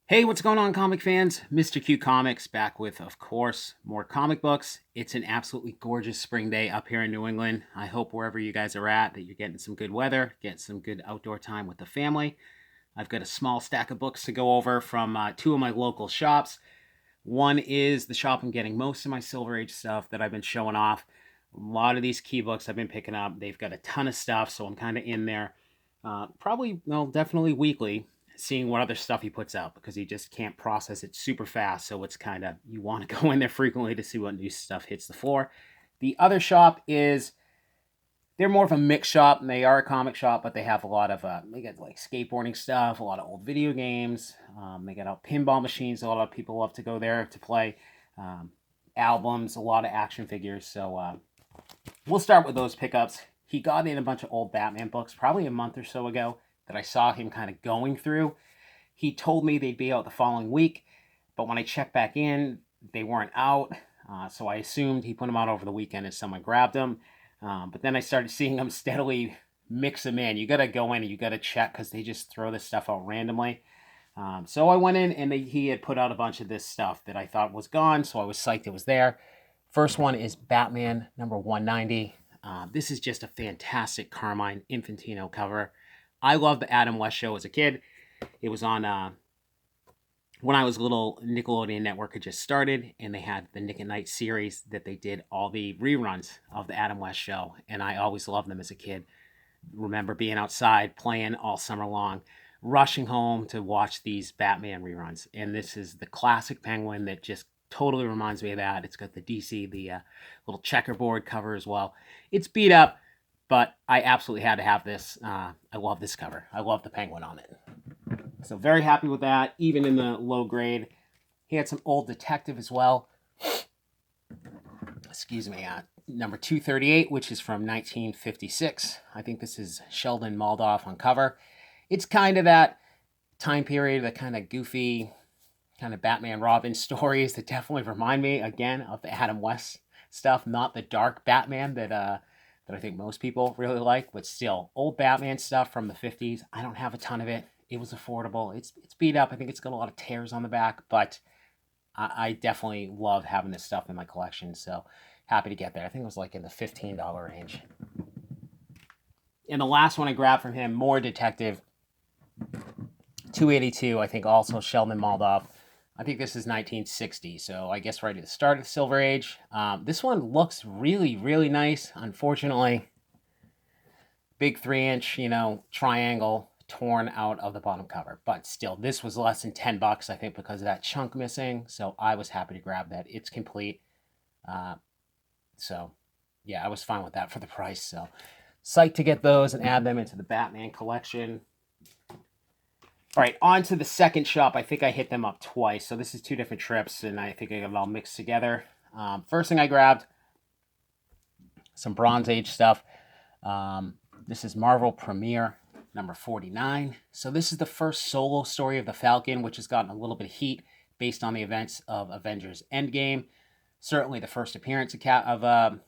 Hey, what's going on, comic fans? Mr. Q Comics back with, of course, more comic books. It's an absolutely gorgeous spring day up here in New England. I hope wherever you guys are at that you're getting some good weather, getting some good outdoor time with the family. I've got a small stack of books to go over from two of my local shops. One is the shop I'm getting most of my Silver Age stuff that I've been showing off. A lot of these key books I've been picking up. They've got a ton of stuff, so I'm kind of in there. Probably, well, definitely weekly, seeing what other stuff he puts out because he just can't process it super fast. So it's kind of, you want to go in there frequently to see what new stuff hits the floor. The other shop is, they're more of a mix shop, and they are a comic shop, but they have a lot of they got like skateboarding stuff, a lot of old video games. They got out pinball machines. A lot of people love to go there to play. um, Albums, a lot of action figures. So we'll start with those pickups. He got in a bunch of old Batman books probably a month or so ago that I saw him kind of going through. He told me they'd be out the following week, but when I checked back in, they weren't out. So I assumed he put them out over the weekend and someone grabbed them. But then I started seeing them steadily mix them in. You got to go in and you got to check because they just throw this stuff out randomly. So I went in and he had put out a bunch of this stuff that I thought was gone. So I was psyched it was there. First one is Batman number 190. This is just a fantastic Carmine Infantino cover. I loved the Adam West show as a kid. It was on when I was little. Nickelodeon Network had just started, and they had the Nick at Night series that they did all the reruns of the Adam West show, and I always loved them as a kid. Remember being outside playing all summer long, rushing home to watch these Batman reruns. And this is the classic Penguin that just totally reminds me of that. It's got the DC, the little checkerboard cover as well. It's beat up, but I absolutely had to have this. I love this cover. I love the Penguin on it. So very happy with that, even in the low grade. He had some old Detective as well. Excuse me, number 238, which is from 1956. I think this is Sheldon Moldoff on cover. It's kind of that time period, the kind of goofy, kind of Batman Robin stories that definitely remind me, again, of the Adam West stuff, not the dark Batman that I think most people really like, but still, old Batman stuff from the 50s. I don't have a ton of it. It was affordable. It's beat up. I think it's got a lot of tears on the back, but I definitely love having this stuff in my collection. So happy to get there. I think it was like in the $15 range. And the last one I grabbed from him, more Detective, 282. I think also Sheldon Moldoff. I think this is 1960, so I guess right at the start of the Silver Age. This one looks really, really nice. Unfortunately, big 3-inch, triangle torn out of the bottom cover. But still, this was less than $10, I think, because of that chunk missing. So I was happy to grab that. It's complete. So yeah, I was fine with that for the price. So psyched to get those and add them into the Batman collection. All right, on to the second shop. I think I hit them up twice. So this is two different trips, and I think I got it all mixed together. First thing I grabbed, some Bronze Age stuff. This is Marvel Premiere number 49. So this is the first solo story of the Falcon, which has gotten a little bit of heat based on the events of Avengers Endgame. Certainly the first appearance of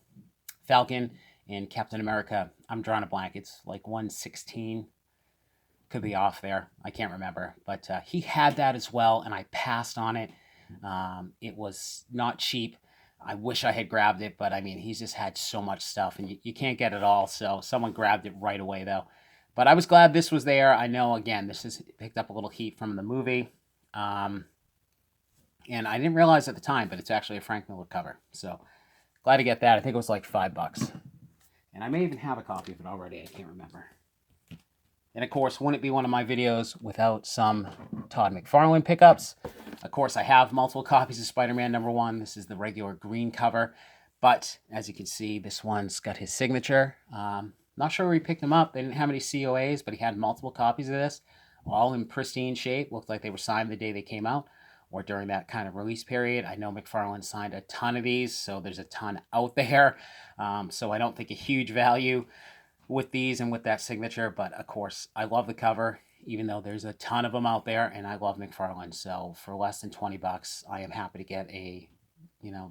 Falcon in Captain America. I'm drawing a blank. It's like 116. Could be off there. I can't remember. But he had that as well, and I passed on it. It was not cheap. I wish I had grabbed it, but I mean, he's just had so much stuff, and you can't get it all. So someone grabbed it right away, though. But I was glad this was there. I know, again, this has picked up a little heat from the movie. And I didn't realize at the time, but it's actually a Frank Miller cover. So glad to get that. I think it was like $5. And I may even have a copy of it already. I can't remember. And of course, wouldn't be one of my videos without some Todd McFarlane pickups. Of course, I have multiple copies of Spider-Man number 1. This is the regular green cover. But as you can see, this one's got his signature. Not sure where he picked them up. They didn't have any COAs, but he had multiple copies of this, all in pristine shape. Looked like they were signed the day they came out or during that kind of release period. I know McFarlane signed a ton of these, so there's a ton out there. So I don't think a huge value with these and with that signature, but of course I love the cover, even though there's a ton of them out there, and I love McFarlane. So for less than $20, I am happy to get a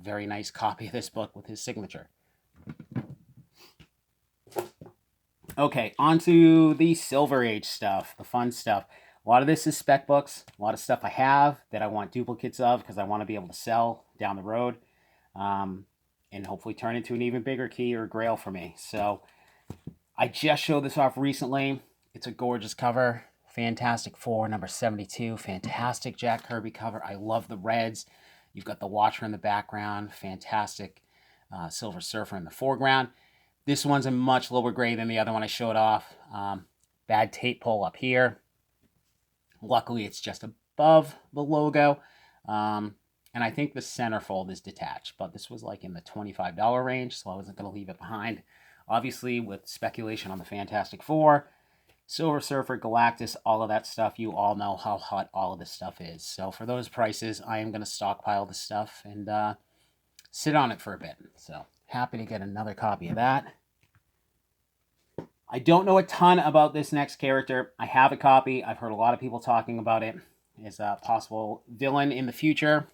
very nice copy of this book with his signature. Okay, on to the Silver Age stuff, the fun stuff. A lot of this is spec books, a lot of stuff I have that I want duplicates of because I want to be able to sell down the road, and hopefully turn into an even bigger key or grail for me. So I just showed this off recently. It's a gorgeous cover. Fantastic Four, number 72. Fantastic Jack Kirby cover. I love the reds. You've got the Watcher in the background. Fantastic Silver Surfer in the foreground. This one's a much lower grade than the other one I showed off. Bad tape pull up here. Luckily, it's just above the logo. And I think the centerfold is detached, but this was like in the $25 range, so I wasn't going to leave it behind. Obviously, with speculation on the Fantastic Four, Silver Surfer, Galactus, all of that stuff, you all know how hot all of this stuff is. So for those prices, I am going to stockpile this stuff and sit on it for a bit. So happy to get another copy of that. I don't know a ton about this next character. I have a copy. I've heard a lot of people talking about it as a possible villain in the future.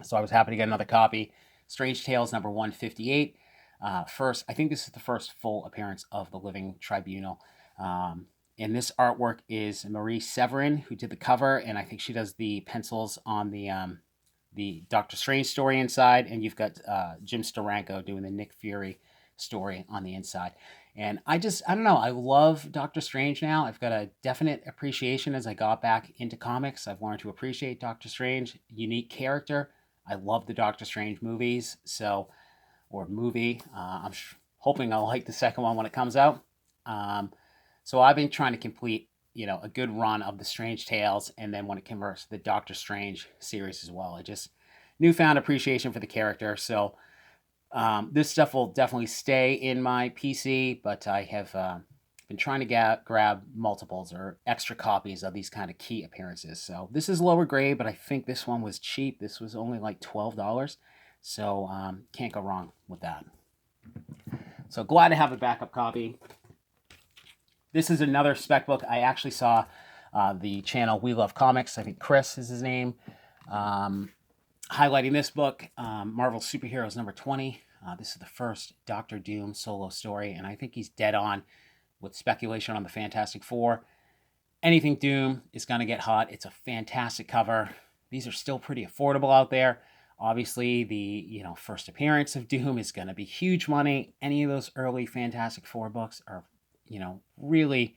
So I was happy to get another copy. Strange Tales number 158. First, I think this is the first full appearance of the Living Tribunal. And this artwork is Marie Severin, who did the cover, and I think she does the pencils on the Doctor Strange story inside, and you've got Jim Steranko doing the Nick Fury story on the inside. And I don't know, I love Doctor Strange now. I've got a definite appreciation as I got back into comics. I've learned to appreciate Doctor Strange, unique character. I love the Doctor Strange movies, or movie. I'm hoping I'll like the second one when it comes out. So I've been trying to complete, a good run of the Strange Tales, and then when it converts to the Doctor Strange series as well. I just newfound appreciation for the character. So this stuff will definitely stay in my PC, but I have been trying to grab multiples or extra copies of these kind of key appearances. So this is lower grade, but I think this one was cheap. This was only like $12. So can't go wrong with that. So glad to have a backup copy. This is another spec book. I actually saw the channel We Love Comics. I think Chris is his name. Highlighting this book, Marvel Superheroes number 20. This is the first Doctor Doom solo story, and I think he's dead on with speculation on the Fantastic Four. Anything Doom is going to get hot. It's a fantastic cover. These are still pretty affordable out there. Obviously, the first appearance of Doom is going to be huge money. Any of those early Fantastic Four books are, really,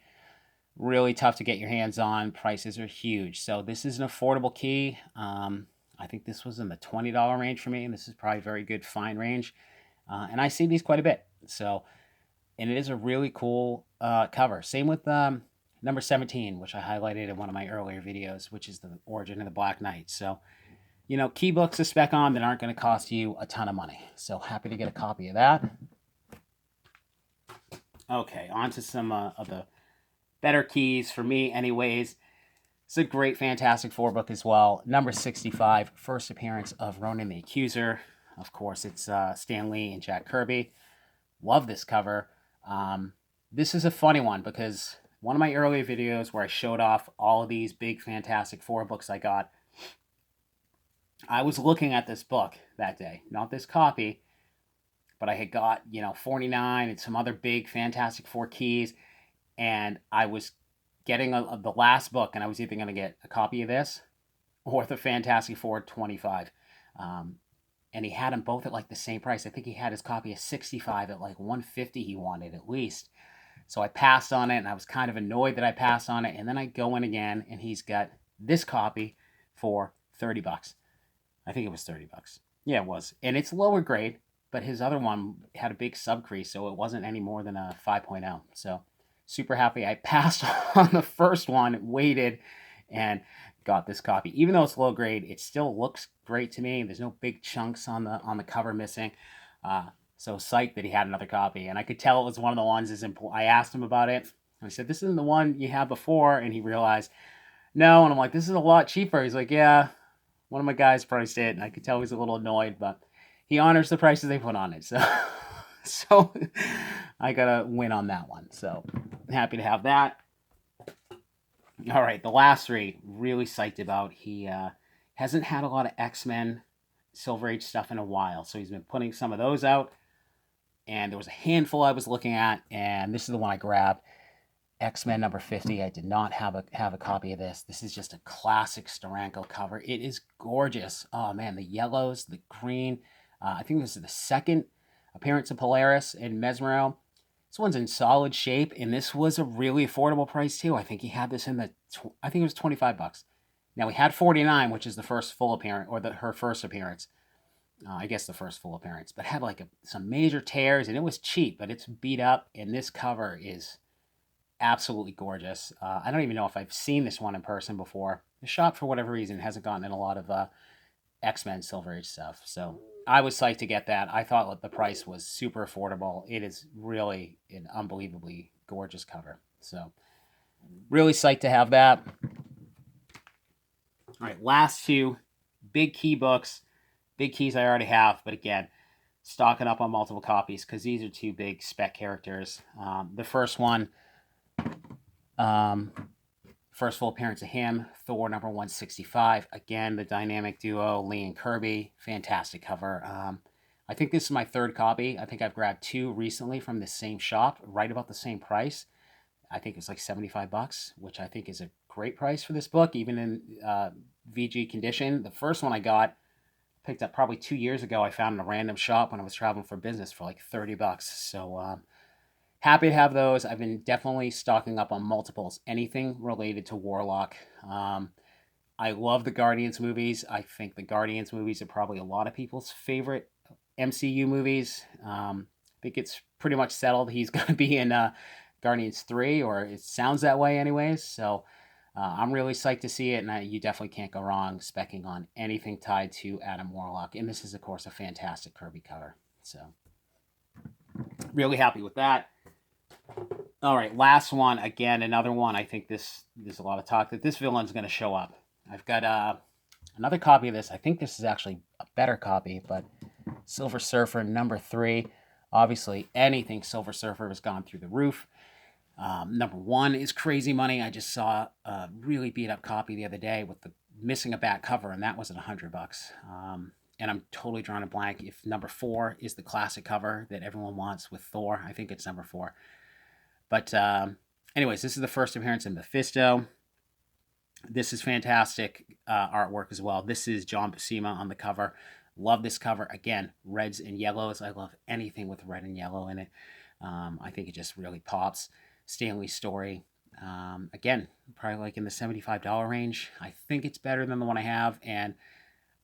really tough to get your hands on. Prices are huge. So this is an affordable key. I think this was in the $20 range for me, and this is probably a very good fine range. And I see these quite a bit. So, and it is a really cool cover. Same with number 17, which I highlighted in one of my earlier videos, which is the Origin of the Black Knight. So, key books to spec on that aren't going to cost you a ton of money. So happy to get a copy of that. Okay, on to some of the better keys for me anyways. It's a great Fantastic Four book as well. Number 65, first appearance of Ronan the Accuser. Of course, it's Stan Lee and Jack Kirby. Love this cover. This is a funny one because one of my earlier videos where I showed off all of these big Fantastic Four books I got, I was looking at this book that day, not this copy, but I had got, 49 and some other big Fantastic Four keys, and I was getting the last book, and I was either going to get a copy of this or the Fantastic Four 25. And he had them both at like the same price. I think he had his copy of 65 at like 150 he wanted at least. So I passed on it, and I was kind of annoyed that I passed on it, and then I go in again, and he's got this copy for $30. I think it was $30. Yeah, it was. And it's lower grade, but his other one had a big subcrease, so it wasn't any more than a 5.0. So super happy I passed on the first one, waited, and got this copy. Even though it's low grade, it still looks great to me. There's no big chunks on the cover missing. So psyched that he had another copy. And I could tell it was one of the ones I asked him about it. And I said, this isn't the one you had before. And he realized, no. And I'm like, this is a lot cheaper. He's like, yeah. One of my guys priced it, and I could tell he was a little annoyed, but he honors the prices they put on it. So I got to win on that one. So happy to have that. All right, the last three, really psyched about. He hasn't had a lot of X-Men Silver Age stuff in a while, so he's been putting some of those out. And there was a handful I was looking at, and this is the one I grabbed. X-Men number 50. I did not have a copy of this. This is just a classic Steranko cover. It is gorgeous. Oh man, the yellows, the green. I think this is the second appearance of Polaris and Mesmero. This one's in solid shape, and this was a really affordable price too. I think he had this in the, I think it was $25. Now we had 49, which is the first full appearance, or her first appearance. I guess the first full appearance, but had like some major tears, and it was cheap, but it's beat up, and this cover is absolutely gorgeous. I don't even know if I've seen this one in person before. The shop, for whatever reason, hasn't gotten in a lot of X-Men Silver Age stuff, so I was psyched to get that. I thought the price was super affordable. It is really an unbelievably gorgeous cover, so really psyched to have that. All right, last two big key books. Big keys I already have, but again, stocking up on multiple copies because these are two big spec characters. The first one, first full appearance of him, Thor number 165. Again, the dynamic duo, Lee and Kirby. Fantastic cover. I think this is my third copy. I think I've grabbed two recently from the same shop, right about the same price. I think it's like $75, which I think is a great price for this book, even in VG condition. The first one I got, picked up probably 2 years ago. I found in a random shop when I was traveling for business for like $30. So happy to have those. I've been definitely stocking up on multiples, anything related to Warlock. I love the Guardians movies. I think the Guardians movies are probably a lot of people's favorite MCU movies. I think it's pretty much settled he's going to be in Guardians 3, or it sounds that way anyways. So I'm really psyched to see it, and you definitely can't go wrong specking on anything tied to Adam Warlock. And this is, of course, a fantastic Kirby cover. So really happy with that. All right, last one. Again, another one. I think there's a lot of talk that this villain's going to show up. I've got another copy of this. I think this is actually a better copy, but Silver Surfer number 3. Obviously, anything Silver Surfer has gone through the roof. Number 1 is crazy money. I just saw a really beat up copy the other day with the missing a back cover, and that was at $100. And I'm totally drawing a blank if number 4 is the classic cover that everyone wants with Thor. I think it's number 4. But anyways, this is the first appearance in Mephisto. This is fantastic artwork as well. This is John Buscema on the cover. Love this cover. Again, reds and yellows. I love anything with red and yellow in it. I think it just really pops. Stanley's story. Again, probably like in the $75 range. I think it's better than the one I have, and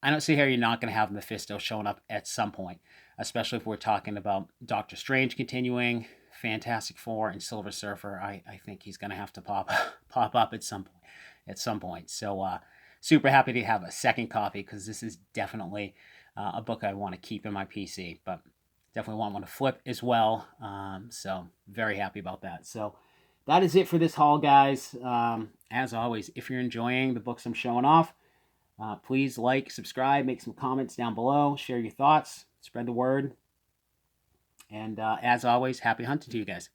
I don't see how you're not going to have Mephisto showing up at some point, especially if we're talking about Doctor Strange continuing, Fantastic Four, and Silver Surfer. I think he's going to have to pop up at some point. So super happy to have a second copy because this is definitely a book I want to keep in my PC, but definitely want one to flip as well. So very happy about that. So that is it for this haul, guys. As always, if you're enjoying the books I'm showing off, please like, subscribe, make some comments down below, share your thoughts, spread the word. And as always, happy hunting to you guys.